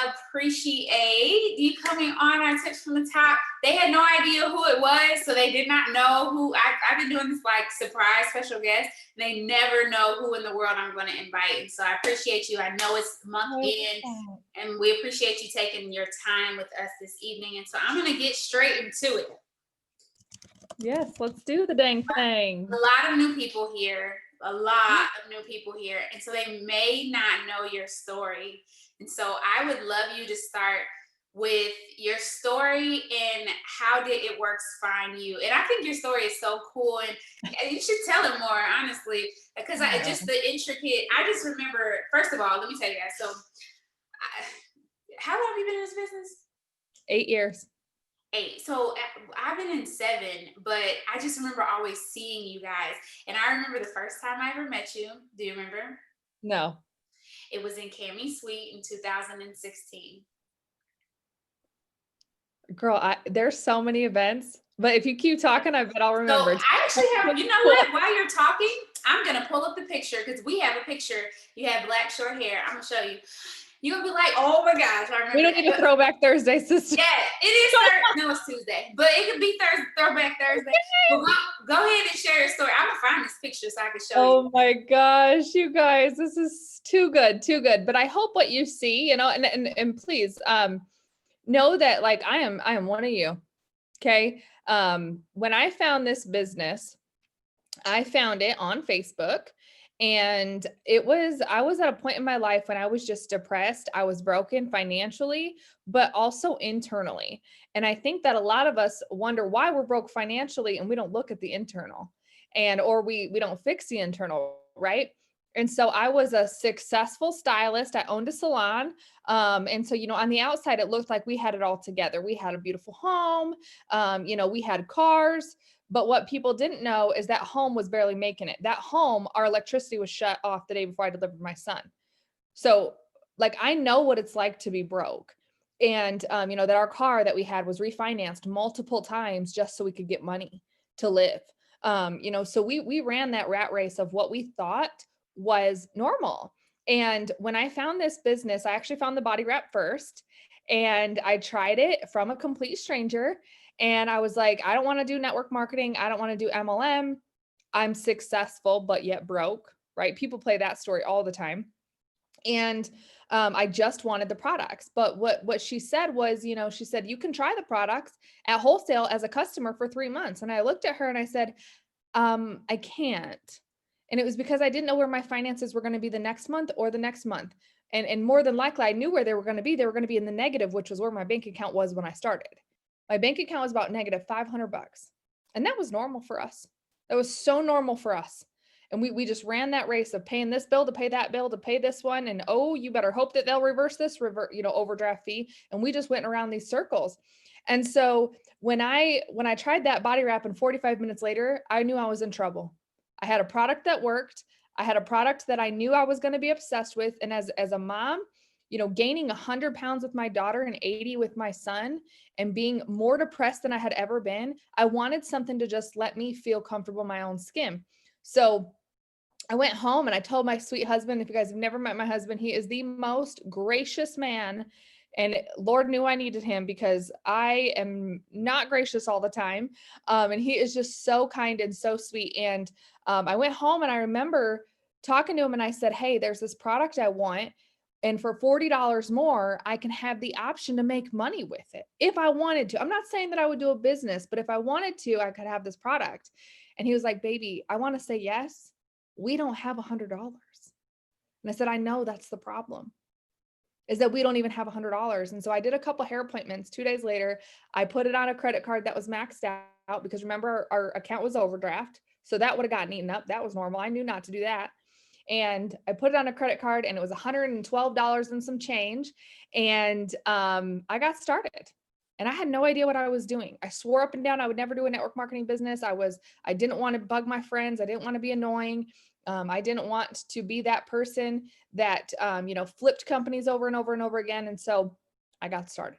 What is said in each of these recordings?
appreciate you coming on our Tips from the Top. They had no idea who it was, so they did not know who. I've been doing this like surprise special guest. They never know who in the world I'm going to invite. And so I appreciate you. I know it's month end, and we appreciate you taking your time with us this evening. And so I'm going to get straight into it. Yes, let's do the dang thing. A lot of new people here. And so they may not know your story. And so I would love you to start with your story and how did it works find you. And I think your story is so cool, and you should tell it more, honestly, because I just remember, first of all, let me tell you guys. So how long have you been in this business? 8 years. 8. So I've been in 7, but I just remember always seeing you guys. And I remember the first time I ever met you. Do you remember? No. It was in Cami Suite in 2016. Girl, there's so many events, but if you keep talking, I bet I'll remember. So I actually have, you know what, while you're talking, I'm going to pull up the picture because we have a picture. You have black short hair. I'm going to show you. You're going to be like, oh my gosh, I remember. We don't need a throwback Thursday, sister. Yeah, it is no, it's Tuesday, but it could be throwback Thursday. But go ahead and share your story. I'm going to find this picture so I can show you. Oh my gosh, you guys, this is too good. But I hope what you see, and please, know that like I am one of you. Okay. When I found this business, I found it on Facebook, and I was at a point in my life when I was just depressed. I was broken financially, but also internally. And I think that a lot of us wonder why we're broke financially and we don't look at the internal, or we don't fix the internal, right? And so I was a successful stylist. I owned a salon. And so, on the outside, it looked like we had it all together. We had a beautiful home. We had cars. But what people didn't know is that home was barely making it. That home, our electricity was shut off the day before I delivered my son. So like, I know what it's like to be broke. And, that our car that we had was refinanced multiple times just so we could get money to live. So we ran that rat race of what we thought was normal. And when I found this business, I actually found the body wrap first, and I tried it from a complete stranger. And I was like, I don't want to do network marketing. I don't want to do MLM. I'm successful, but yet broke, right? People play that story all the time. And I just wanted the products. But what she said was, she said, you can try the products at wholesale as a customer for 3 months. And I looked at her and I said, I can't. And it was because I didn't know where my finances were going to be the next month or the next month. And more than likely, I knew where they were going to be. They were going to be in the negative, which was where my bank account was when I started. My bank account was about negative $500. And that was normal for us. That was so normal for us. And we just ran that race of paying this bill to pay that bill to pay this one. And, oh, you better hope that they'll reverse this overdraft fee. And we just went around these circles. And so when I tried that body wrap, and 45 minutes later, I knew I was in trouble. I had a product that worked. I had a product that I knew I was going to be obsessed with. And as a mom, gaining 100 pounds with my daughter and 80 with my son, and being more depressed than I had ever been, I wanted something to just let me feel comfortable in my own skin. So I went home and I told my sweet husband, if you guys have never met my husband, he is the most gracious man. And Lord knew I needed him because I am not gracious all the time. And he is just so kind and so sweet. And I went home and I remember talking to him and I said, hey, there's this product I want. And for $40 more, I can have the option to make money with it if I wanted to. I'm not saying that I would do a business, but if I wanted to, I could have this product. And he was like, baby, I want to say yes. We don't have $100. And I said, I know that's the problem, is that we don't even have $100. And so I did a couple hair appointments. 2 days later, I put it on a credit card that was maxed out because remember our account was overdraft. So that would have gotten eaten up. That was normal. I knew not to do that. And I put it on a credit card and it was $112 and some change. And I got started. And I had no idea what I was doing. I swore up and down I would never do a network marketing business. I didn't want to bug my friends. I didn't want to be annoying. I didn't want to be that person that, flipped companies over and over and over again. And so I got started.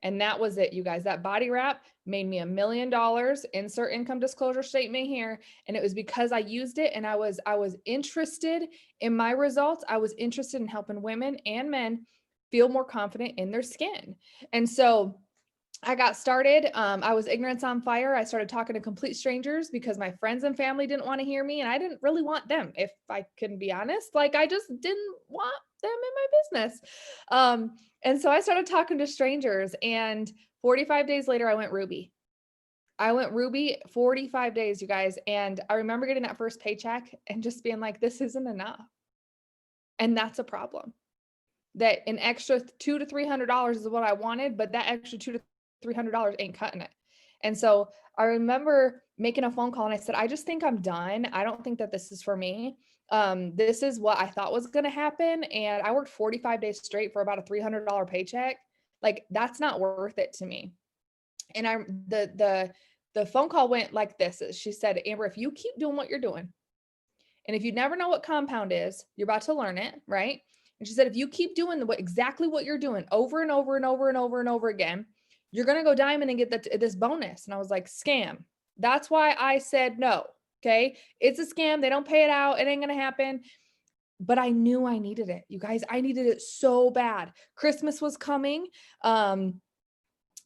And that was it, you guys. That body wrap made me $1 million. Insert income disclosure statement here. And it was because I used it and I was interested in my results. I was interested in helping women and men feel more confident in their skin. And so I got started. I was ignorance on fire. I started talking to complete strangers because my friends and family didn't want to hear me, and I didn't really want them, if I can be honest. Like, I just didn't want them in my business. And so I started talking to strangers, and 45 days later, I went Ruby. I went Ruby 45 days, you guys. And I remember getting that first paycheck and just being like, this isn't enough. And that's a problem. That an extra $200 to $300 is what I wanted, but that extra $200 to $300 ain't cutting it. And so I remember making a phone call and I said, I just think I'm done. I don't think that this is for me. This is what I thought was going to happen. And I worked 45 days straight for about a $300 paycheck. Like, that's not worth it to me. And the phone call went like this. She said, Amber, if you keep doing what you're doing, and if you never know what compound is, you're about to learn it, right? And she said, if you keep doing exactly what you're doing over and over and over and over and over again, you're going to go diamond and get this bonus. And I was like, scam. That's why I said no. Okay. It's a scam. They don't pay it out. It ain't going to happen. But I knew I needed it. You guys, I needed it so bad. Christmas was coming.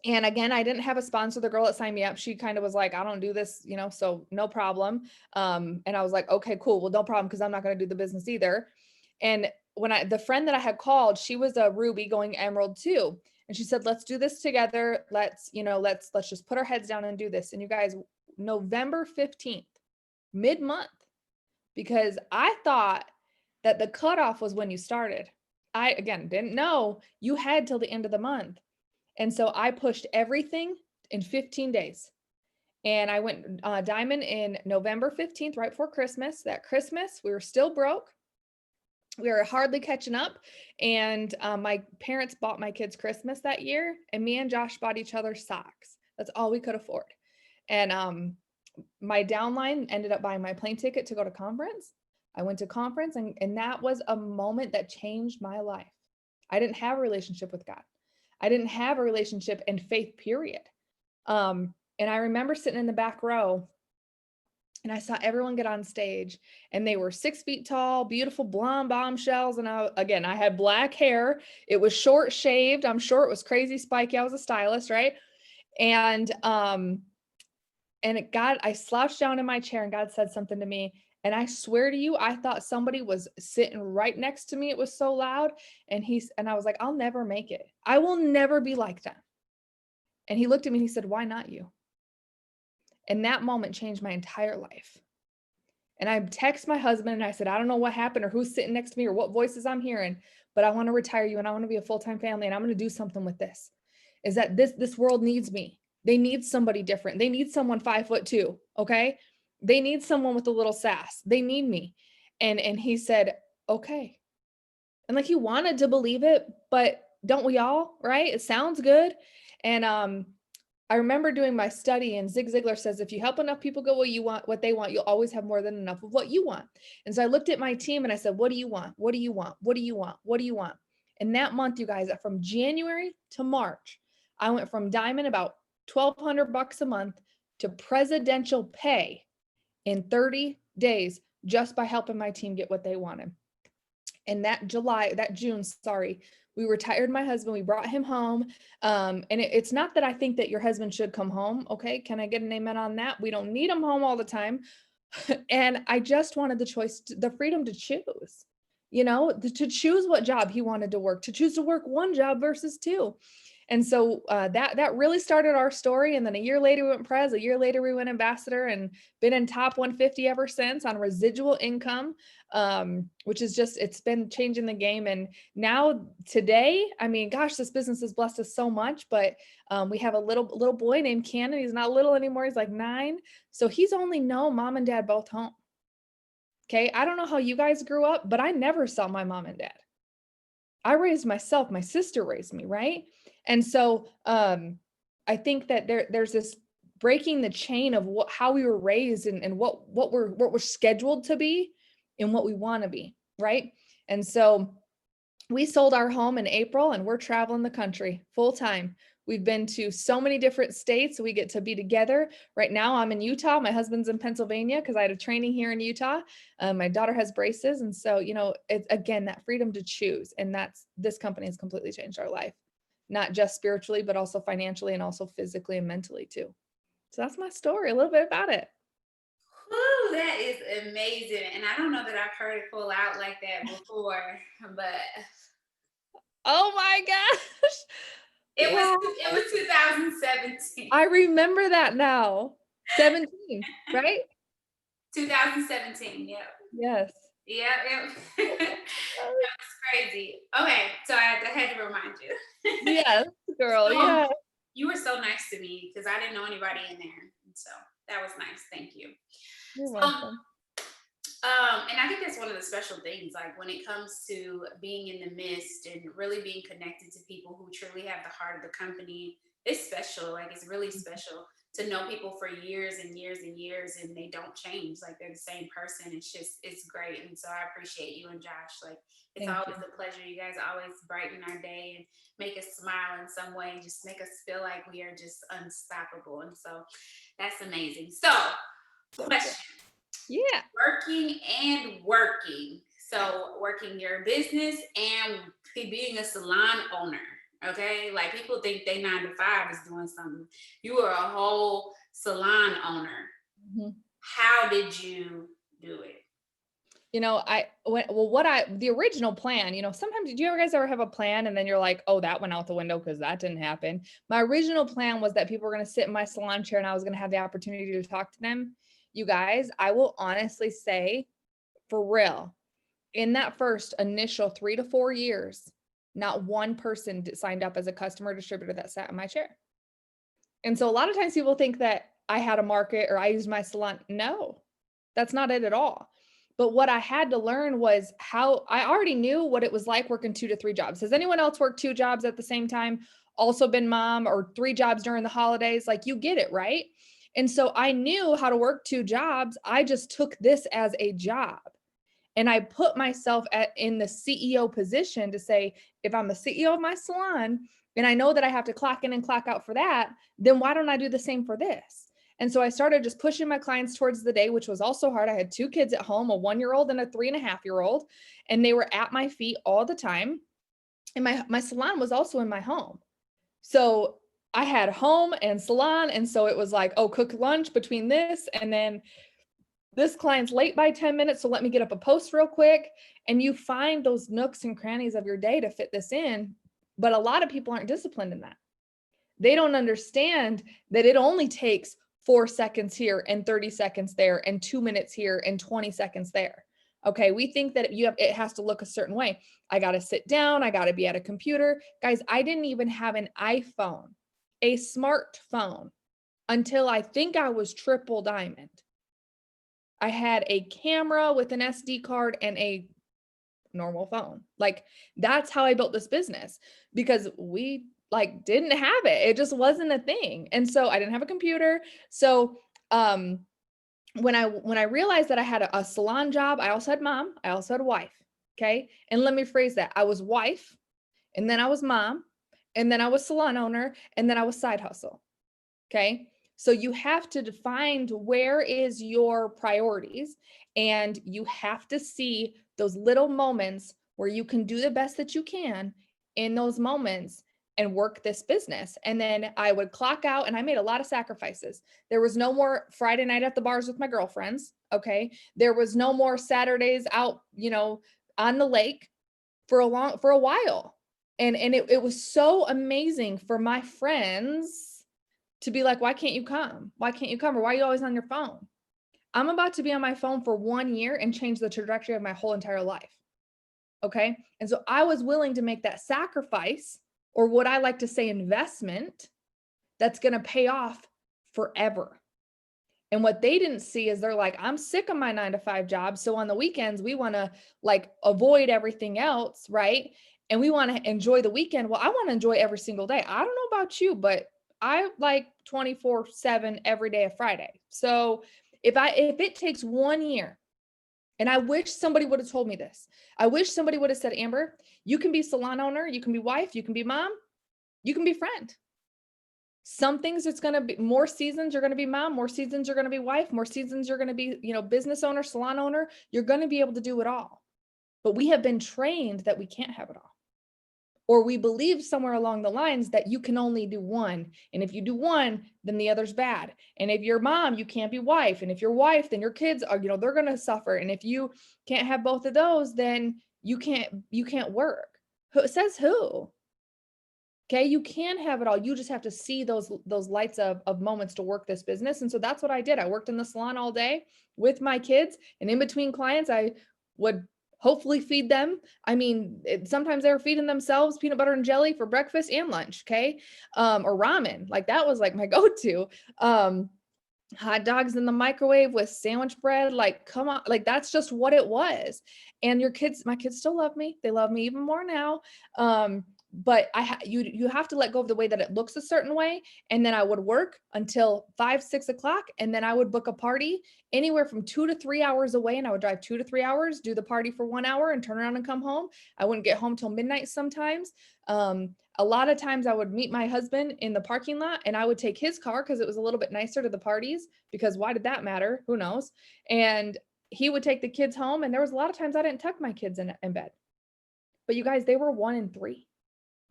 And again, I didn't have a sponsor. The girl that signed me up, she kind of was like, I don't do this, so no problem. And I was like, okay, cool. Well, no problem, because I'm not going to do the business either. And when the friend that I had called, she was a Ruby going Emerald too. And she said, let's do this together. Let's just put our heads down and do this. And you guys, November 15th, mid-month, because I thought that the cutoff was when you started. I, again, didn't know you had till the end of the month. And so I pushed everything in 15 days. And I went diamond in November 15th, right before Christmas. That Christmas, we were still broke. We were hardly catching up. And my parents bought my kids Christmas that year. And me and Josh bought each other socks. That's all we could afford. And my downline ended up buying my plane ticket to go to conference. I went to conference, and that was a moment that changed my life. I didn't have a relationship with God. I didn't have a relationship and faith, period. And I remember sitting in the back row, and I saw everyone get on stage, and they were 6 feet tall, beautiful blonde bombshells. And I had black hair. It was short shaved. I'm sure it was crazy spiky. I was a stylist, right? And I slouched down in my chair, and God said something to me. And I swear to you, I thought somebody was sitting right next to me. It was so loud. And I was like, I'll never make it. I will never be like them. And he looked at me and he said, why not you? And that moment changed my entire life. And I texted my husband and I said, I don't know what happened or who's sitting next to me or what voices I'm hearing, but I want to retire you and I want to be a full-time family, and I'm going to do something with this. Is that this world needs me. They need somebody different. They need someone 5'2". Okay. They need someone with a little sass. They need me. And he said, okay. And like, he wanted to believe it, but don't we all, right? It sounds good. And I remember doing my study, and Zig Ziglar says, if you help enough people get what they want, you'll always have more than enough of what you want. And so I looked at my team and I said, what do you want? What do you want? What do you want? What do you want? And that month, you guys, from January to March, I went from diamond about $1,200 a month to presidential pay in 30 days, just by helping my team get what they wanted. And that June, we retired my husband. We brought him home. And it's not that I think that your husband should come home. Okay. Can I get an amen on that? We don't need him home all the time. And I just wanted the freedom to choose, to choose what job he wanted to work, to choose to work one job versus two. And so that really started our story. And then a year later, we went pres. A year later, we went ambassador, and been in top 150 ever since on residual income, which is it's been changing the game. And now today, I mean, gosh, this business has blessed us so much. But we have a little boy named Cannon. He's not little anymore. He's like 9. So he's only known mom and dad both home. Okay. I don't know how you guys grew up, but I never saw my mom and dad. I raised myself. My sister raised me, right? And so I think that there's this breaking the chain of how we were raised and what we're scheduled to be and what we want to be, right? And so we sold our home in April, and we're traveling the country full time. We've been to so many different states. We get to be together. Right now, I'm in Utah. My husband's in Pennsylvania because I had a training here in Utah. My daughter has braces. And so, it's again, that freedom to choose. And this company has completely changed our life, not just spiritually, but also financially and also physically and mentally too. So that's my story, a little bit about it. Woo, that is amazing. And I don't know that I've heard it full out like that before, but Oh my gosh. it was Wow. it was 2017. I remember that now. 17, right? 2017. Yep. Yes. Yep. Yep. That was crazy. Okay, so I had to remind you. Yes, girl. So Yeah. you were so nice to me because I didn't know anybody in there. And so that was nice. Thank you. You're So welcome. and I think that's one of the special things, like when it comes to being in the midst and really being connected to people who truly have the heart of the company. It's special. Like it's really special to know people for years and years and years and they don't change. Like they're the same person. It's great. And so I appreciate you and Josh. Like it's Thank always you. a pleasure. You guys always brighten our day and make us smile in some way and just make us feel like we are just unstoppable. And so that's amazing. So, So good. question. Yeah. Working and working. So working your business and being a salon owner. Okay. Like people think they 9 to 5 is doing something. You are a whole salon owner. Mhm. How did you do it? The original plan, sometimes do you guys ever have a plan and then you're like, oh, that went out the window because that didn't happen. My original plan was that people were going to sit in my salon chair and I was going to have the opportunity to talk to them. You guys, I will honestly say, for real, in that first initial 3 to 4 years, not one person signed up as a customer distributor that sat in my chair. And so a lot of times people think that I had a market or I used my salon. No, that's not it at all. But what I had to learn was how I already knew what it was like working 2 to 3 jobs. Has anyone else worked 2 jobs at the same time? Also been mom, or 3 jobs during the holidays? Like, you get it, right? And so I knew how to work 2 jobs. I just took this as a job. And I put myself in the CEO position to say, if I'm the CEO of my salon and I know that I have to clock in and clock out for that, then why don't I do the same for this? And so I started just pushing my clients towards the day, which was also hard. I had 2 kids at home, a 1-year-old and a 3.5-year-old, and they were at my feet all the time. And my salon was also in my home. So I had home and salon. And so it was like, oh, cook lunch between this and then this client's late by 10 minutes, so let me get up a post real quick. And you find those nooks and crannies of your day to fit this in. But a lot of people aren't disciplined in that. They don't understand that it only takes 4 seconds here and 30 seconds there and 2 minutes here and 20 seconds there. Okay, we think that it has to look a certain way. I got to sit down, I got to be at a computer. Guys, I didn't even have an iPhone, a smartphone, until I think I was triple diamond. I had a camera with an SD card and a normal phone. Like, that's how I built this business, because we didn't have it. It just wasn't a thing. And so I didn't have a computer. So when I realized that I had a salon job, I also had mom, I also had a wife. Okay. And let me phrase that. I was wife, and then I was mom, and then I was salon owner, and then I was side hustle. Okay. So you have to define where is your priorities, and you have to see those little moments where you can do the best that you can in those moments and work this business. And then I would clock out, and I made a lot of sacrifices. There was no more Friday night at the bars with my girlfriends. Okay. There was no more Saturdays out, on the lake for a while. And it was so amazing for my friends to be like, why can't you come? Why can't you come? Or why are you always on your phone? I'm about to be on my phone for 1 year and change the trajectory of my whole entire life. Okay. And so I was willing to make that sacrifice, or what I like to say, investment, that's going to pay off forever. And what they didn't see is they're like, I'm sick of my 9 to 5 job. So on the weekends, we want to avoid everything else. Right. And we want to enjoy the weekend. Well, I want to enjoy every single day. I don't know about you, but I like 24/7 every day of Friday. So if it takes 1 year, and I wish somebody would have told me this. I wish somebody would have said, Amber, you can be salon owner, you can be wife, you can be mom, you can be friend. Some things it's going to be more seasons you're going to be mom, more seasons you're going to be wife, more seasons you're going to be, business owner, salon owner. You're going to be able to do it all. But we have been trained that we can't have it all. Or we believe somewhere along the lines that you can only do one. And if you do one, then the other's bad. And if you're mom, you can't be wife. And if you're wife, then your kids are, they're going to suffer. And if you can't have both of those, then you can't work. Who says who? Okay, you can have it all. You just have to see those lights of moments to work this business. And so that's what I did. I worked in the salon all day with my kids, and in between clients, I would hopefully feed them. I mean, sometimes they were feeding themselves peanut butter and jelly for breakfast and lunch. Okay, or ramen. Like that was like my go-to. Hot dogs in the microwave with sandwich bread. Like, come on, like that's just what it was. And my kids still love me. They love me even more now. But you have to let go of the way that it looks a certain way. And then I would work until 5, 6 o'clock. And then I would book a party anywhere from 2 to 3 hours away. And I would drive 2 to 3 hours, do the party for 1 hour and turn around and come home. I wouldn't get home till midnight sometimes. A lot of times I would meet my husband in the parking lot, and I would take his car because it was a little bit nicer to the parties, because why did that matter? Who knows? And he would take the kids home. And there was a lot of times I didn't tuck my kids in bed. But you guys, they were 1 and 3.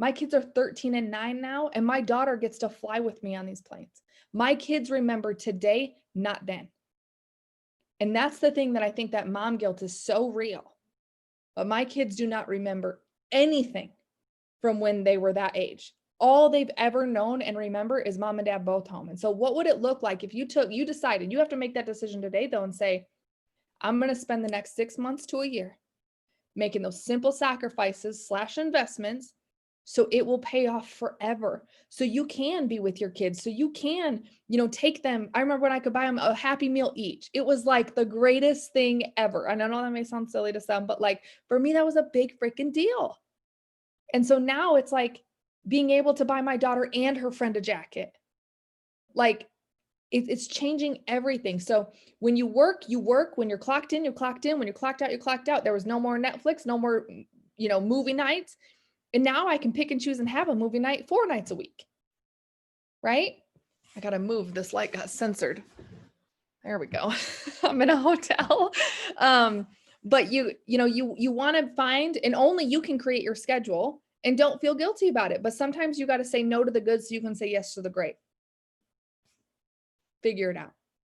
My kids are 13 and 9 now, and my daughter gets to fly with me on these planes. My kids remember today, not then. And that's the thing that I think that mom guilt is so real. But my kids do not remember anything from when they were that age. All they've ever known and remember is mom and dad both home. And so what would it look like if you decided, you have to make that decision today though, and say, I'm going to spend the next 6 months to a year making those simple sacrifices / investments, so it will pay off forever. So you can be with your kids. So you can, take them. I remember when I could buy them a Happy Meal each. It was like the greatest thing ever. And I know that may sound silly to some, but like for me, that was a big freaking deal. And so now it's like being able to buy my daughter and her friend a jacket. Like it's changing everything. So when you work, you work. When you're clocked in, you're clocked in. When you're clocked out, you're clocked out. There was no more Netflix, no more, movie nights. And now I can pick and choose and have a movie night 4 nights a week, right? I got to move. This light got censored. There we go. I'm in a hotel. But you want to find, and only you can create your schedule, and don't feel guilty about it. But sometimes you got to say no to the good so you can say yes to the great. Figure it out.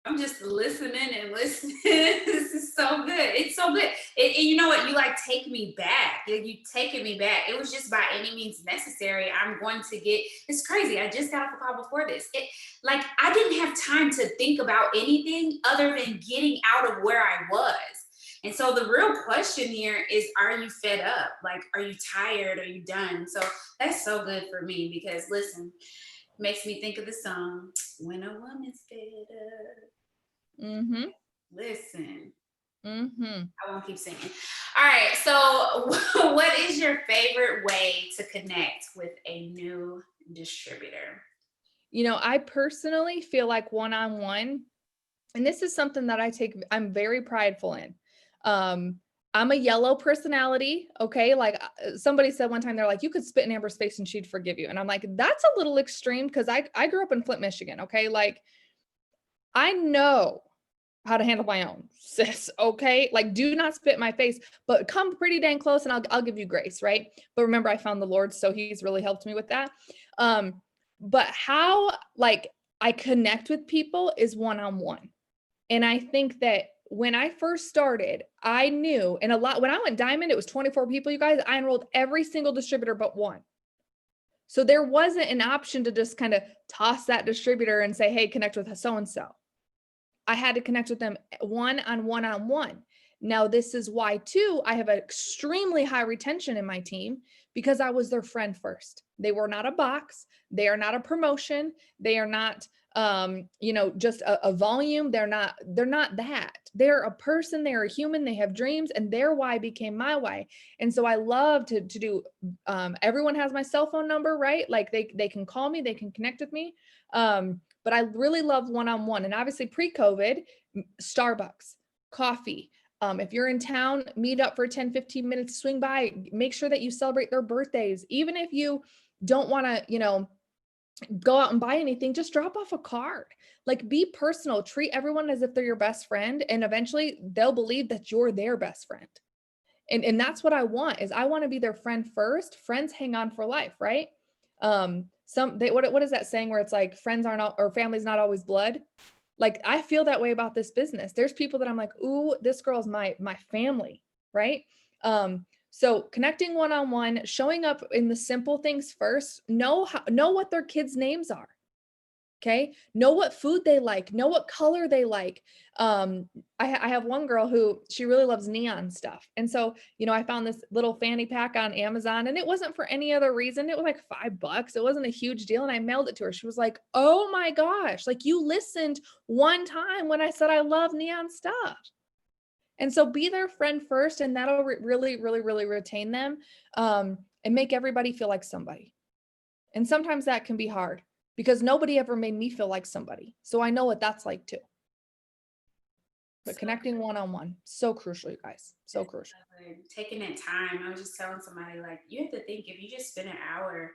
I'm just listening and listening. This is so good. It's so good. And you know what? You like take me back. You taking me back. It was just by any means necessary. I'm going to get. It's crazy. I just got off a call before this. Like I didn't have time to think about anything other than getting out of where I was. And so the real question here is, are you fed up? Like, are you tired? Are you done? So that's so good for me because listen, makes me think of the song, When a Woman's Fed Up. Mm-hmm. Listen. Mm-hmm. I won't keep singing. All right. So what is your favorite way to connect with a new distributor? I personally feel like one-on-one, and this is something that I'm very prideful in. I'm a yellow personality. Okay. Like somebody said one time, they're like, you could spit in Amber's face and she'd forgive you. And I'm like, that's a little extreme. Cause I grew up in Flint, Michigan. Okay. Like I know how to handle my own, sis. Okay. Like do not spit in my face, but come pretty dang close and I'll give you grace. Right. But remember I found the Lord, so he's really helped me with that. But how like I connect with people is one-on-one. And I think that when I first started, I knew, and when I went diamond, it was 24 people, you guys, I enrolled every single distributor but one. So there wasn't an option to just kind of toss that distributor and say, hey, connect with so-and-so. I had to connect with them one-on-one. Now, this is why too, I have an extremely high retention in my team because I was their friend first. They were not a box. They are not a promotion. They are not, just a volume. They're not that. They're a person. They're a human. They have dreams, and their why became my why. And so I love to do, everyone has my cell phone number, right? Like they can call me, they can connect with me. But I really love one-on-one. And obviously pre-COVID, Starbucks, coffee. If you're in town, meet up for 10, 15 minutes, swing by, make sure that you celebrate their birthdays. Even if you don't want to, go out and buy anything, just drop off a card. Like, be personal, treat everyone as if they're your best friend, and eventually they'll believe that you're their best friend. And that's what I want, is I want to be their friend first. Friends hang on for life, right? What is that saying where it's like friends aren't all, or family's not always blood? Like, I feel that way about this business. There's people that I'm like, ooh, this girl's my family, right? So connecting one-on-one, showing up in the simple things first, know what their kids' names are. Okay. Know what food they like, know what color they like. I have one girl who, she really loves neon stuff. And so, I found this little fanny pack on Amazon, and it wasn't for any other reason. It was like $5. It wasn't a huge deal. And I mailed it to her. She was like, oh my gosh, like, you listened one time when I said I love neon stuff. And so be their friend first, and that'll really, really, really retain them, and make everybody feel like somebody. And sometimes that can be hard, because nobody ever made me feel like somebody. So I know what that's like too. But connecting one-on-one, so crucial, you guys, so crucial. Taking that time. I was just telling somebody, like, you have to think, if you just spend an hour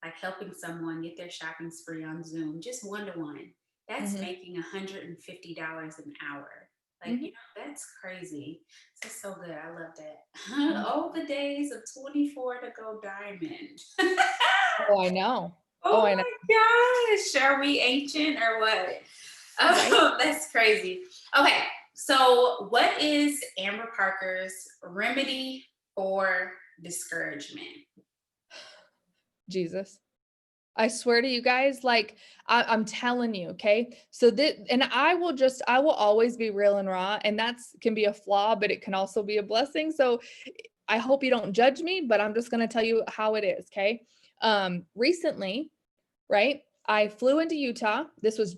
like helping someone get their shopping spree on Zoom, just one to one, that's Mhm. making $150 an hour. Like, Mhm. that's crazy. So good. I love that. Mhm. All the days of 24 to go diamond. Oh, I know. Oh, Oh I know. my gosh. Are we ancient or what? Right? Oh, that's crazy. Okay. So, what is Amber Parker's remedy for discouragement? Jesus. I swear to you guys, like, I'm telling you, okay? So that, and I will always be real and raw, and that's can be a flaw, but it can also be a blessing. So I hope you don't judge me, but I'm just going to tell you how it is, okay? Recently, right? I flew into Utah. This was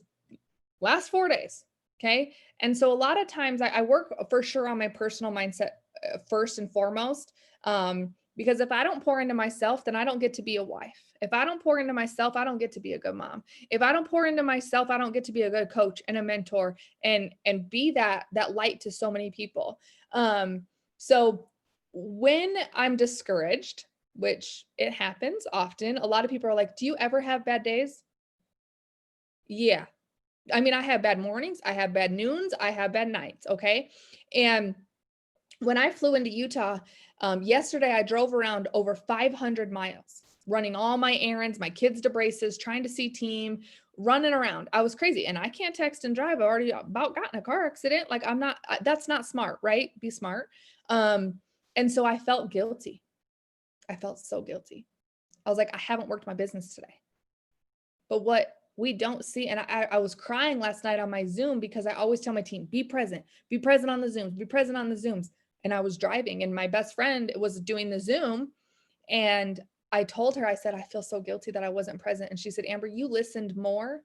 last 4 days. Okay. And so a lot of times I work for sure on my personal mindset, first and foremost. Because if I don't pour into myself, then I don't get to be a wife. If I don't pour into myself, I don't get to be a good mom. If I don't pour into myself, I don't get to be a good coach and a mentor, and be that light to so many people. So when I'm discouraged, which it happens often, a lot of people are like, do you ever have bad days? Yeah. I mean, I have bad mornings, I have bad noons, I have bad nights, okay? And when I flew into Utah, yesterday I drove around over 500 miles, running all my errands, my kids to braces, trying to see team, running around. I was crazy, and I can't text and drive. I already about got in a car accident. Like, I'm not, that's not smart, right? Be smart. Um, and so I felt guilty. I felt so guilty. I was like, I haven't worked my business today. But what we don't see, and I was crying last night on my Zoom, because I always tell my team, be present on the Zooms, be present on the Zooms. And I was driving, and my best friend was doing the Zoom. And I told her, I said, I feel so guilty that I wasn't present. And she said, Amber, you listened more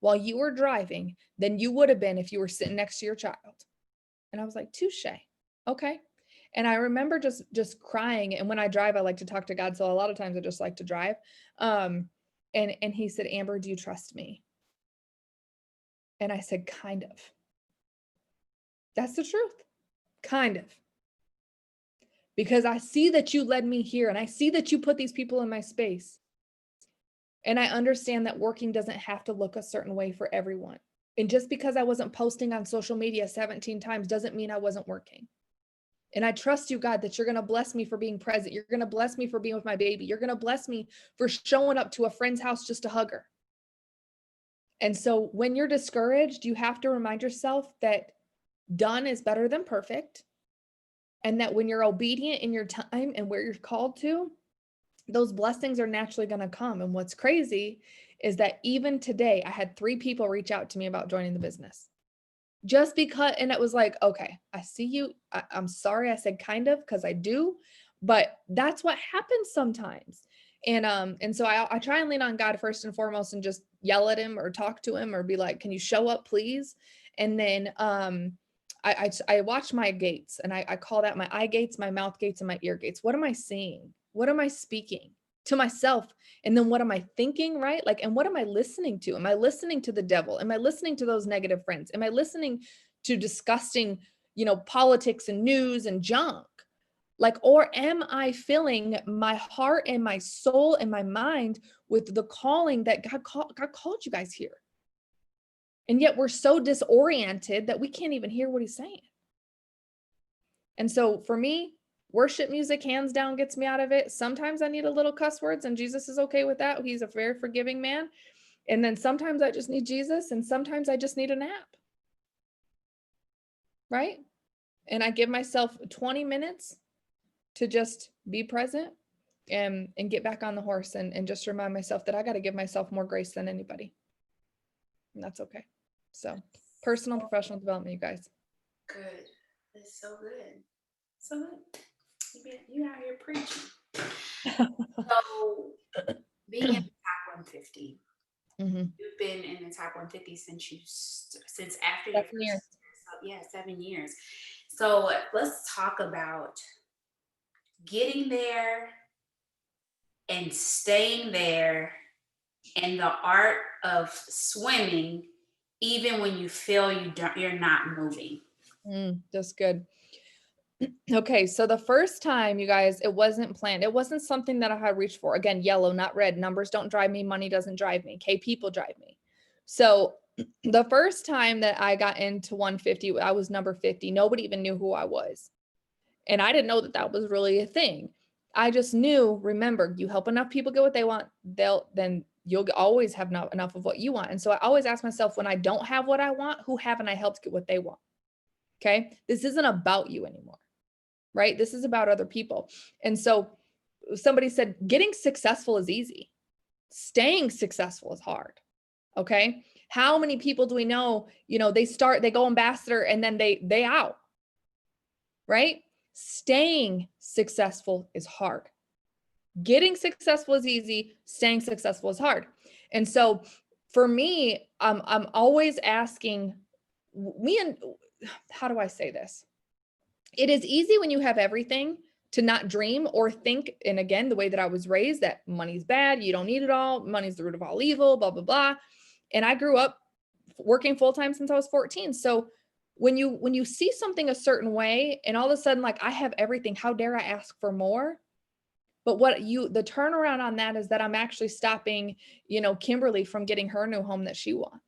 while you were driving than you would have been if you were sitting next to your child. And I was like, touche. Okay. And I remember just crying. And when I drive, I like to talk to God. So a lot of times I just like to drive. And he said, Amber, do you trust me? And I said, kind of. That's the truth. Kind of. Because I see that you led me here, and I see that you put these people in my space. And I understand that working doesn't have to look a certain way for everyone. And just because I wasn't posting on social media 17 times doesn't mean I wasn't working. And I trust you, God, that you're going to bless me for being present. You're going to bless me for being with my baby. You're going to bless me for showing up to a friend's house just to hug her. And so when you're discouraged, you have to remind yourself that done is better than perfect. And that when you're obedient in your time and where you're called to, those blessings are naturally going to come. And what's crazy is that even today, I had 3 people reach out to me about joining the business. Just because, and it was like, okay, I see you. I'm sorry I said kind of, because I do, but that's what happens sometimes. And so I try and lean on God first and foremost, and just yell at him or talk to him or be like, can you show up, please? And then I watch my gates, and I call that my eye gates, my mouth gates, and my ear gates. What am I seeing? What am I speaking to myself? And then what am I thinking, right? Like, and what am I listening to? Am I listening to the devil? Am I listening to those negative friends? Am I listening to disgusting, politics and news and junk? Like, or am I filling my heart and my soul and my mind with the calling that God called you guys here? And yet we're so disoriented that we can't even hear what he's saying. And so for me, worship music hands down gets me out of it. Sometimes I need a little cuss words, and Jesus is okay with that. He's a very forgiving man. And then sometimes I just need Jesus, and sometimes I just need a nap. Right? And I give myself 20 minutes to just be present and get back on the horse and just remind myself that I got to give myself more grace than anybody. And that's okay. So personal and professional development, you guys. Good. It's so good. So good. You out here preaching. So being in the top 150, you've been in the top 150 since after your 7 years. yeah, 7 years. So let's talk about getting there and staying there and the art of swimming even when you feel you're not moving. That's good. Okay, so the first time, you guys, it wasn't planned. It wasn't something that I had reached for. Again, yellow, not red. Numbers don't drive me. Money doesn't drive me. Okay, people drive me. So the first time that I got into 150, I was number 50. Nobody even knew who I was. And I didn't know that that was really a thing. I just knew, remember, you help enough people get what they want, then you'll always have enough of what you want. And so I always ask myself, when I don't have what I want, who haven't I helped get what they want? Okay, this isn't about you anymore, right? This is about other people. And so somebody said, getting successful is easy. Staying successful is hard. Okay. How many people do we know, they go ambassador and then they out, right? Staying successful is hard. Getting successful is easy. Staying successful is hard. And so for me, I'm always asking how do I say this? It is easy when you have everything to not dream or think. And again, the way that I was raised, that money's bad, you don't need it all, money's the root of all evil, blah, blah, blah. And I grew up working full-time since I was 14. So when you see something a certain way and all of a sudden, like, I have everything, how dare I ask for more? But the turnaround on that is that I'm actually stopping, Kimberly from getting her new home that she wants.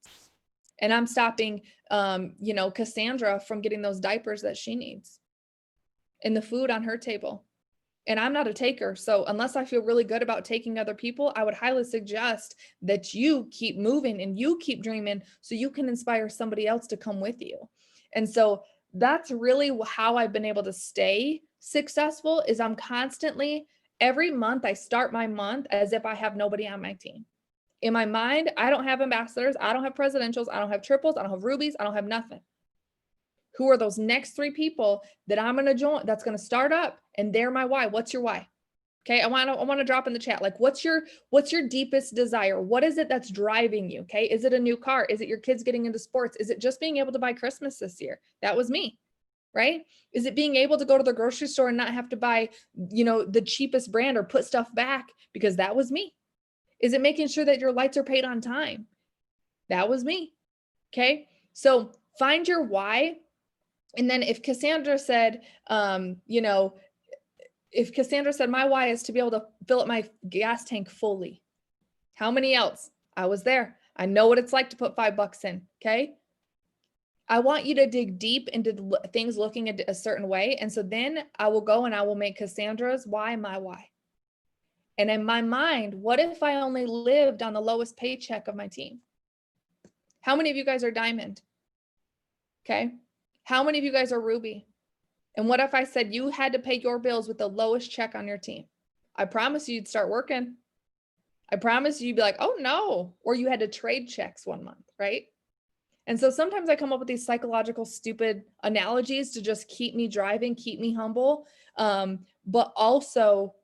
And I'm stopping, Cassandra from getting those diapers that she needs and the food on her table. And I'm not a taker. So unless I feel really good about taking other people, I would highly suggest that you keep moving and you keep dreaming so you can inspire somebody else to come with you. And so that's really how I've been able to stay successful. Is I'm constantly, every month, I start my month as if I have nobody on my team. In my mind, I don't have ambassadors, I don't have presidentials, I don't have triples, I don't have rubies, I don't have nothing. Who are those next 3 people that I'm going to join, that's going to start up, and they're my why? What's your why? Okay. I want to drop in the chat. Like, what's your deepest desire? What is it that's driving you? Okay. Is it a new car? Is it your kids getting into sports? Is it just being able to buy Christmas this year? That was me. Right? Is it being able to go to the grocery store and not have to buy, the cheapest brand or put stuff back? Because that was me. Is it making sure that your lights are paid on time? That was me. Okay. So find your why. And then if Cassandra said, if Cassandra said, my why is to be able to fill up my gas tank fully. How many else? I was there. I know what it's like to put $5 in. Okay. I want you to dig deep into things looking at a certain way. And so then I will go and I will make Cassandra's why my why. And in my mind, what if I only lived on the lowest paycheck of my team? How many of you guys are diamond? Okay. How many of you guys are ruby? And what if I said you had to pay your bills with the lowest check on your team? I promise you'd start working. I promise you'd be like, oh no. Or you had to trade checks one month, right? And so sometimes I come up with these psychological stupid analogies to just keep me driving, keep me humble, but also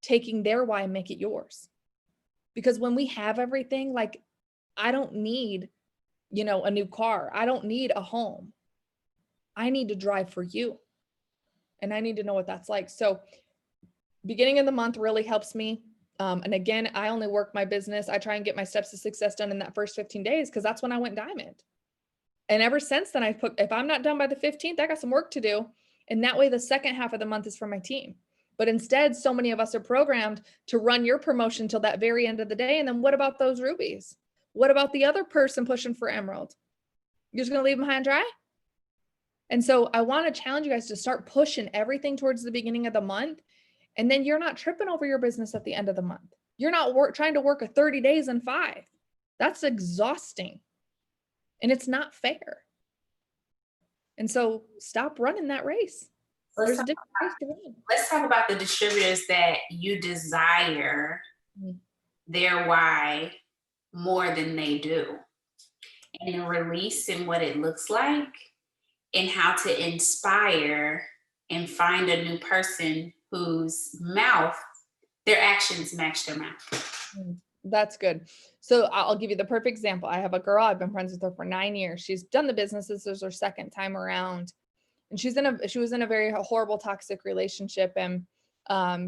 taking their why and make it yours. Because when we have everything, like, I don't need, a new car. I don't need a home. I need to drive for you. And I need to know what that's like. So beginning of the month really helps me. And again, I only work my business. I try and get my steps to success done in that first 15 days because that's when I went diamond. And ever since then, if I'm not done by the 15th, I got some work to do. And that way the second half of the month is for my team. But instead, so many of us are programmed to run your promotion till that very end of the day. And then what about those rubies? What about the other person pushing for emerald? You're just going to leave them high and dry? And so I want to challenge you guys to start pushing everything towards the beginning of the month. And then you're not tripping over your business at the end of the month. You're not trying to work a 30 days in 5. That's exhausting. And it's not fair. And so stop running that race. There's a different race to run. Let's talk about the distributors that you desire their why more than they do, and the release and what it looks like, and how to inspire and find a new person whose mouth, their actions match their mouth. That's good. So I'll give you the perfect example. I have a girl, I've been friends with her for 9 years. She's done the business. This is her second time around. And she was in a very horrible, toxic relationship, and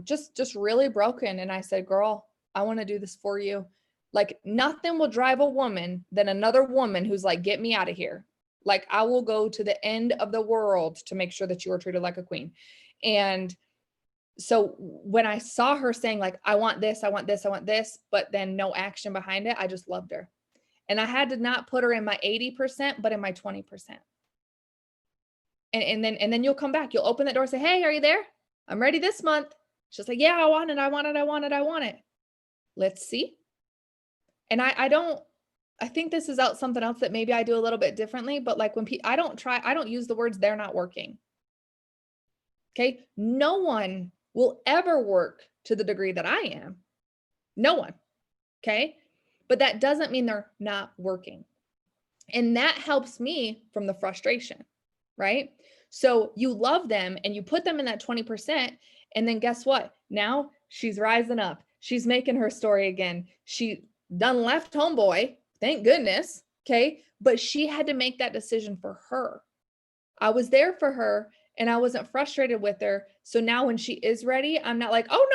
just really broken. And I said, girl, I want to do this for you. Like, nothing will drive a woman than another woman who's like, get me out of here. Like, I will go to the end of the world to make sure that you are treated like a queen. And so when I saw her saying like, I want this, I want this, I want this, but then no action behind it, I just loved her. And I had to not put her in my 80%, but in my 20%. And then you'll come back, you'll open that door and say, hey, are you there? I'm ready this month. She'll say, yeah, I want it. I want it. I want it. I want it. Let's see. And I think this is something else that maybe I do a little bit differently, but like when I don't use the words, they're not working. Okay. No one will ever work to the degree that I am. No one. Okay. But that doesn't mean they're not working. And that helps me from the frustration, right? So you love them and you put them in that 20%. And then guess what? Now she's rising up. She's making her story again. She done left homeboy. Thank goodness. Okay. But she had to make that decision for her. I was there for her and I wasn't frustrated with her. So now when she is ready, I'm not like, oh,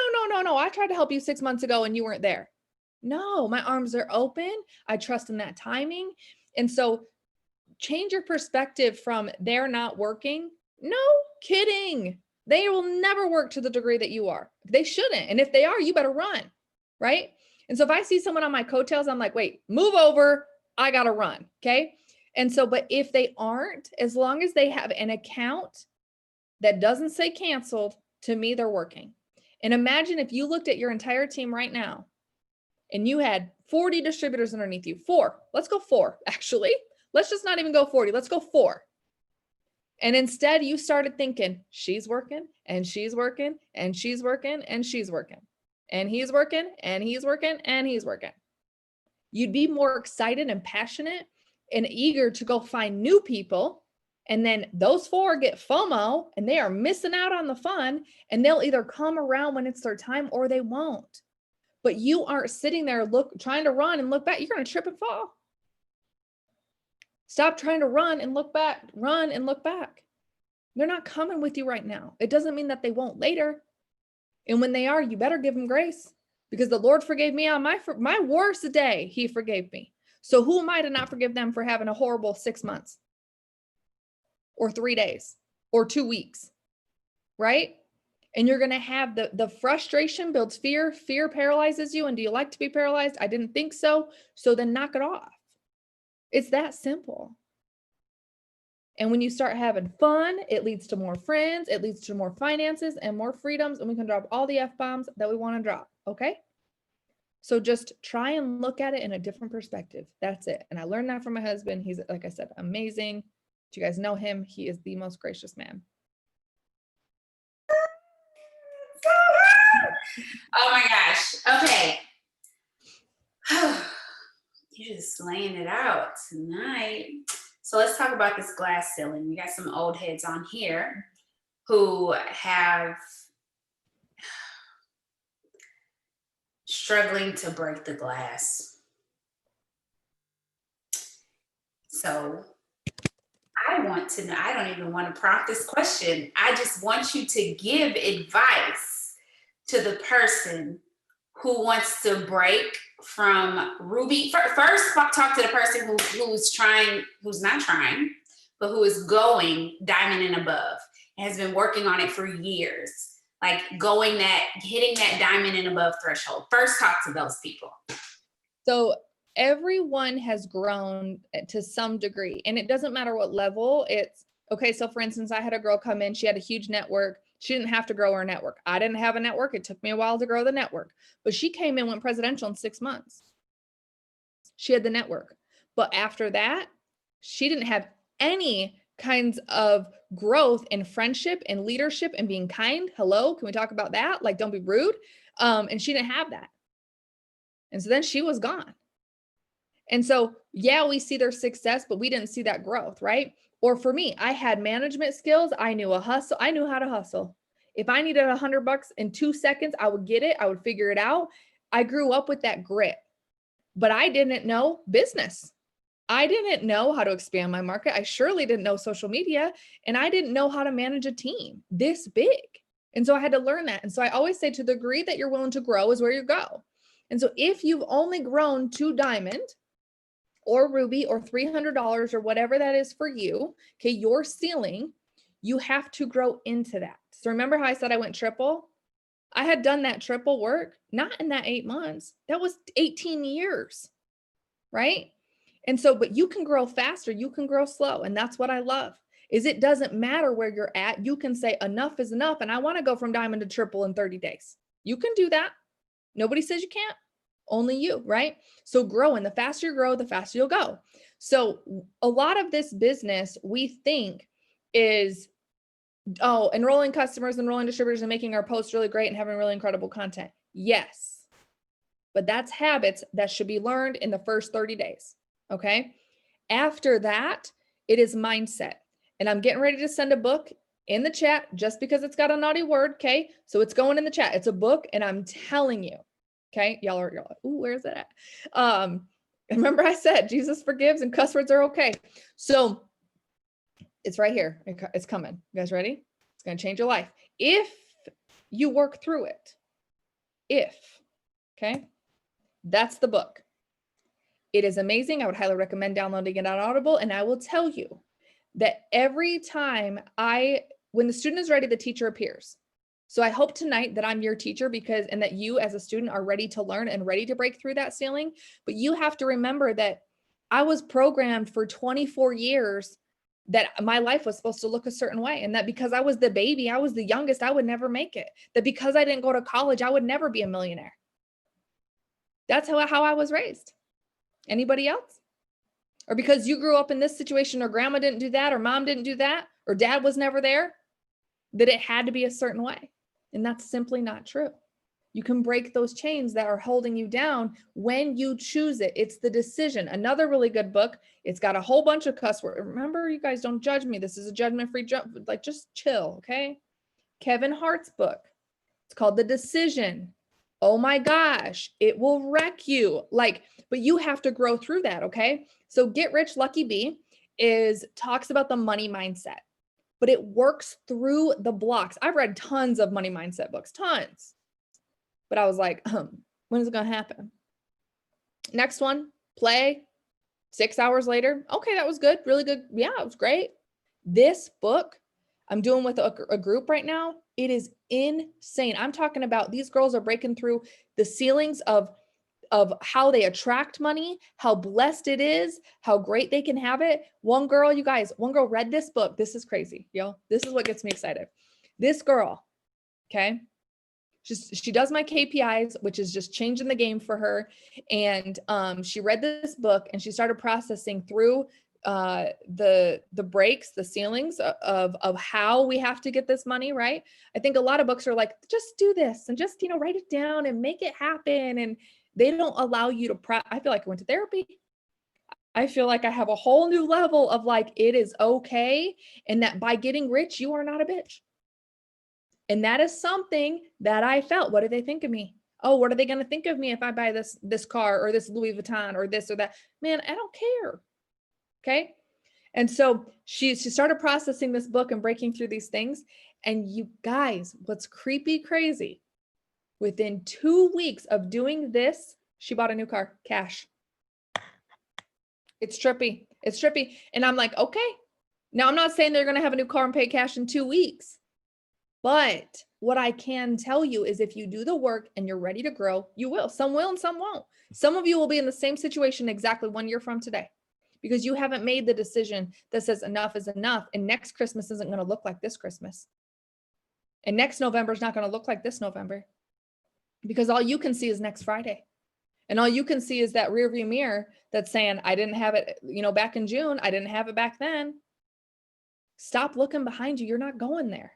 no. I tried to help you 6 months ago and you weren't there. No, my arms are open. I trust in that timing. And so change your perspective from they're not working. No kidding. They will never work to the degree that you are. They shouldn't. And if they are, you better run. Right. And so if I see someone on my coattails, I'm like, wait, move over. I got to run. Okay. And so, but if they aren't, as long as they have an account that doesn't say canceled, to me, they're working. And imagine if you looked at your entire team right now and you had 40 distributors underneath you. 4. Let's go 4, actually. Let's just not even go 40. Let's go 4. And instead you started thinking, she's working and she's working and she's working and she's working and he's working and he's working and he's working. You'd be more excited and passionate and eager to go find new people. And then those 4 get FOMO and they are missing out on the fun, and they'll either come around when it's their time or they won't. But you aren't sitting there trying to run and look back. You're going to trip and fall. Stop trying to run and look back, run and look back. They're not coming with you right now. It doesn't mean that they won't later. And when they are, you better give them grace, because the Lord forgave me on my worst day. He forgave me. So who am I to not forgive them for having a horrible 6 months or 3 days or 2 weeks, right? And you're going to have the frustration builds fear. Fear paralyzes you. And do you like to be paralyzed? I didn't think so. So then knock it off. It's that simple. And when you start having fun, it leads to more friends, it leads to more finances and more freedoms, and we can drop all the F-bombs that we want to drop, okay? So just try and look at it in a different perspective. That's it. And I learned that from my husband. He's, like I said, amazing. Do you guys know him? He is the most gracious man. Oh my gosh. Okay. You're just laying it out tonight. So let's talk about this glass ceiling. We got some old heads on here who have struggling to break the glass. So I want to know, I don't even want to prompt this question. I just want you to give advice to the person who wants to break from Ruby. First, talk to the person who's not trying, but who is going diamond and above. and has been working on it for years, like hitting that diamond and above threshold? First, talk to those people. So everyone has grown to some degree, and it doesn't matter what level. It's okay. So for instance, I had a girl come in, she had a huge network. She didn't have to grow her network. I didn't have a network. It took me a while to grow the network, but she came in, went presidential in 6 months. She had the network. But after that, she didn't have any kinds of growth in friendship and leadership and being kind. Hello, can we talk about that? Like, don't be rude. And she didn't have that. And so then she was gone. And so, yeah, we see their success, but we didn't see that growth, right? Or for me, I had management skills. I knew a hustle. I knew how to hustle. If I needed $100 in 2 seconds, I would get it. I would figure it out. I grew up with that grit, but I didn't know business. I didn't know how to expand my market. I surely didn't know social media, and I didn't know how to manage a team this big. And so I had to learn that. And so I always say, to the degree that you're willing to grow is where you go. And so if you've only grown to diamond or ruby or $300 or whatever that is for you, okay, your ceiling, you have to grow into that. So remember how I said I went triple? I had done that triple work, not in that 8 months. That was 18 years, right? And so, but you can grow faster, you can grow slow. And that's what I love, is it doesn't matter where you're at. You can say enough is enough. And I want to go from diamond to triple in 30 days. You can do that. Nobody says you can't, only you, right? So grow, and the faster you grow, the faster you'll go. So a lot of this business we think is, oh, enrolling customers, enrolling distributors, and making our posts really great and having really incredible content. Yes, but that's habits that should be learned in the first 30 days. Okay. After that, it is mindset. And I'm getting ready to send a book in the chat just because it's got a naughty word. Okay. So it's going in the chat. It's a book, and I'm telling you, okay, y'all are like, ooh, where's it at? Remember I said Jesus forgives and cuss words are okay. So it's right here. It's coming. You guys ready? It's going to change your life if you work through it. Okay. That's the book. It is amazing. I would highly recommend downloading it on Audible. And I will tell you that every time when the student is ready, the teacher appears. So I hope tonight that I'm your teacher, and that you as a student are ready to learn and ready to break through that ceiling. But you have to remember that I was programmed for 24 years that my life was supposed to look a certain way. And that because I was the baby, I was the youngest, I would never make it. That because I didn't go to college, I would never be a millionaire. That's how I was raised. Anybody else? Or because you grew up in this situation, or grandma didn't do that, or mom didn't do that, or dad was never there, that it had to be a certain way. And that's simply not true. You can break those chains that are holding you down when you choose it. It's the decision. Another really good book. It's got a whole bunch of cuss words. Remember, you guys, don't judge me. This is a judgment-free like, just chill, okay? Kevin Hart's book. It's called The Decision. Oh my gosh, it will wreck you. But you have to grow through that, okay? So Get Rich Lucky Bee talks about the money mindset, but it works through the blocks. I've read tons of money mindset books, tons. But I was like, when is it going to happen? Next one, Play. 6 hours later. Okay, that was good. Really good. Yeah, it was great. This book I'm doing with a group right now, it is insane. I'm talking about these girls are breaking through the ceilings of how they attract money, how blessed it is, how great they can have it. One girl read this book. This is crazy, yo. This is what gets me excited. This girl, okay, she does my KPIs, which is just changing the game for her. And she read this book and she started processing through the breaks, the ceilings of how we have to get this money, right? I think a lot of books are like, just do this and just, write it down and make it happen. And they don't allow you to I feel like I went to therapy. I feel like I have a whole new level of it is okay. And that by getting rich, you are not a bitch. And that is something that I felt. What do they think of me? Oh, what are they going to think of me if I buy this car or this Louis Vuitton or this or that? Man, I don't care. Okay. And so she started processing this book and breaking through these things. And you guys, what's creepy crazy, within 2 weeks of doing this, she bought a new car, cash. It's trippy. It's trippy. And I'm like, okay, Now, I'm not saying they're going to have a new car and pay cash in 2 weeks, but what I can tell you is if you do the work and you're ready to grow, you will. Some will and some won't. Some of you will be in the same situation exactly 1 year from today because you haven't made the decision that says enough is enough. And next Christmas isn't going to look like this Christmas. And next November is not going to look like this November because all you can see is next Friday. And all you can see is that rearview mirror that's saying, I didn't have it, back in June. I didn't have it back then. Stop looking behind you. You're not going there.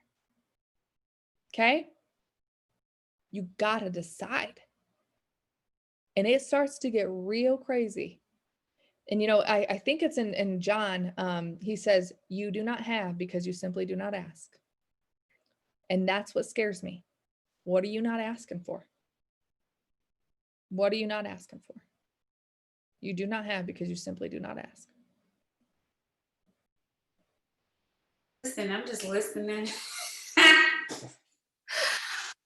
Okay? You got to decide. And it starts to get real crazy. And, I think it's in John, he says, you do not have because you simply do not ask. And that's what scares me. What are you not asking for? What are you not asking for? You do not have because you simply do not ask. Listen, I'm just listening. I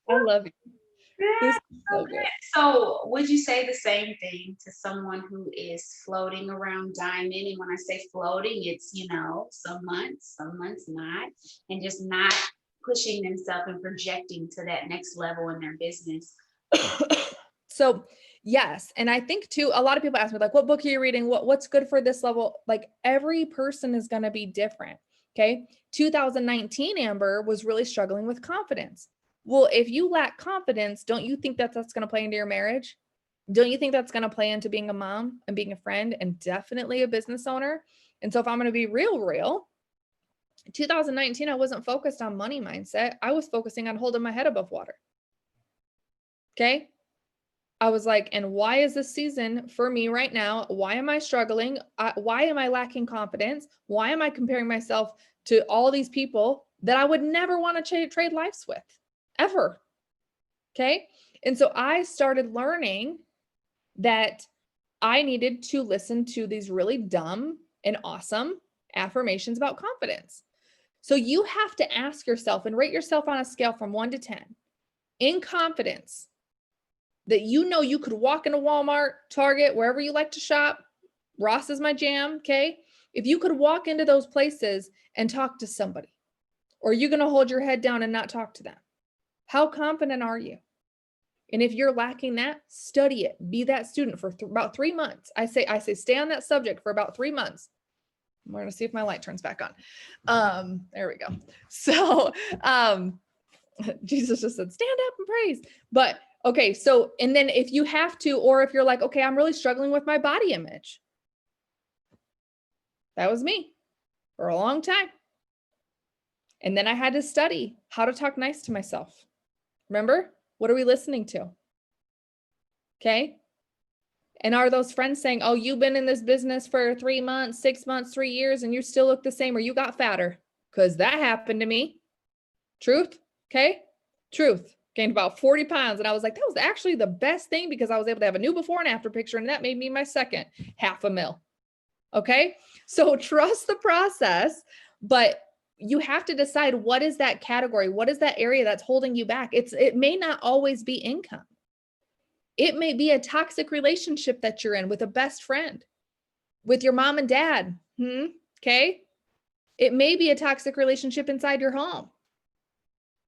love you. This is so good. So would you say the same thing to someone who is floating around diamond? And when I say floating, it's, some months not, and just not pushing themselves and projecting to that next level in their business. So yes. And I think too, a lot of people ask me like, what book are you reading? What's good for this level? Like every person is going to be different. Okay. 2019 Amber was really struggling with confidence. Well, if you lack confidence, don't you think that that's going to play into your marriage? Don't you think that's going to play into being a mom and being a friend and definitely a business owner? And so if I'm going to be real, 2019, I wasn't focused on money mindset. I was focusing on holding my head above water. Okay. I was like, and why is this season for me right now? Why am I struggling? Why am I lacking confidence? Why am I comparing myself to all these people that I would never want to trade lives with ever? Okay. And so I started learning that I needed to listen to these really dumb and awesome affirmations about confidence. So you have to ask yourself and rate yourself on a scale from 1 to 10 in confidence that you could walk into Walmart, Target, wherever you like to shop. Ross is my jam. Okay. If you could walk into those places and talk to somebody, or are you going to hold your head down and not talk to them? How confident are you? And if you're lacking that, study it. Be that student for about 3 months. I say stay on that subject for about 3 months. We're going to see if my light turns back on. There we go. So, Jesus just said, stand up and praise. But okay. So, and then if you have to, or if you're like, okay, I'm really struggling with my body image. That was me for a long time. And then I had to study how to talk nice to myself. Remember, what are we listening to? Okay. And are those friends saying, oh, you've been in this business for 3 months, 6 months, 3 years, and you still look the same, or you got fatter? Because that happened to me. Truth. Okay. Truth. Gained about 40 pounds. And I was like, that was actually the best thing because I was able to have a new before and after picture. And that made me my second $500,000. Okay. So trust the process, but you have to decide what is that category? What is that area that's holding you back? It may not always be income. It may be a toxic relationship that you're in with a best friend, with your mom and dad. Okay. It may be a toxic relationship inside your home.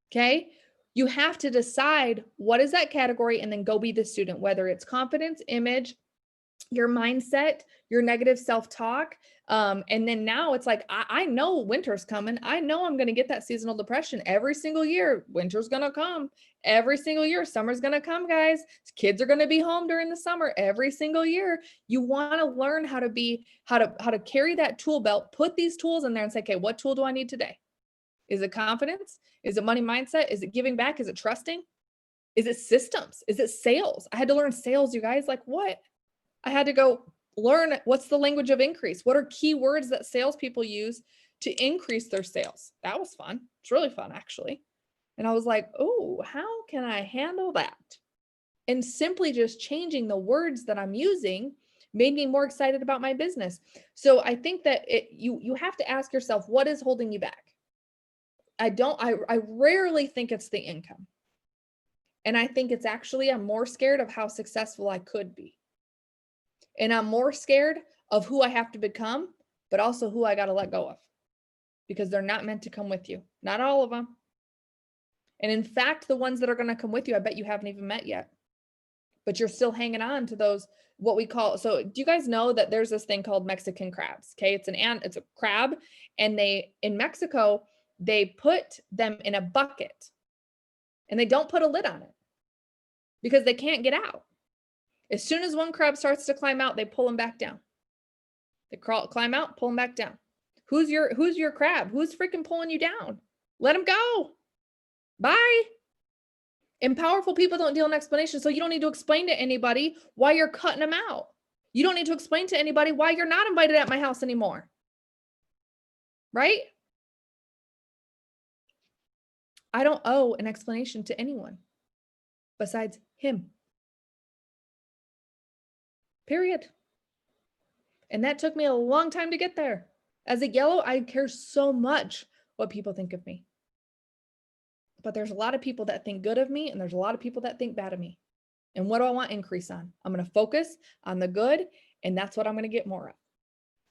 Okay. You have to decide what is that category and then go be the student, whether it's confidence, image, your mindset, your negative self-talk. And then now it's like, I know winter's coming. I know I'm going to get that seasonal depression every single year. Winter's going to come every single year. Summer's going to come, guys. Kids are going to be home during the summer every single year. You want to learn how to carry that tool belt, put these tools in there and say, okay, what tool do I need today? Is it confidence? Is it money mindset? Is it giving back? Is it trusting? Is it systems? Is it sales? I had to learn sales, you guys. Like what? I had to go learn what's the language of increase. What are key words that salespeople use to increase their sales? That was fun. It's really fun, actually. And I was like, oh, how can I handle that? And simply just changing the words that I'm using made me more excited about my business. So I think that you have to ask yourself, what is holding you back? I rarely think it's the income. And I think it's actually, I'm more scared of how successful I could be. And I'm more scared of who I have to become, but also who I got to let go of. because they're not meant to come with you. Not all of them. And in fact, the ones that are going to come with you, I bet you haven't even met yet. But you're still hanging on to those, what we call, so do you guys know that there's this thing called Mexican crabs? Okay, it's a crab, and in Mexico, they put them in a bucket and they don't put a lid on it because they can't get out. As soon as one crab starts to climb out, they pull them back down. They climb out, pull them back down. Who's your crab? Who's freaking pulling you down? Let them go. Bye. And powerful people don't deal in explanation. So you don't need to explain to anybody why you're cutting them out. You don't need to explain to anybody why you're not invited at my house anymore. Right? I don't owe an explanation to anyone besides him. Period. And that took me a long time to get there. As a yellow, I care so much what people think of me. But there's a lot of people that think good of me, and there's a lot of people that think bad of me. And what do I want increase on? I'm going to focus on the good, and that's what I'm going to get more of.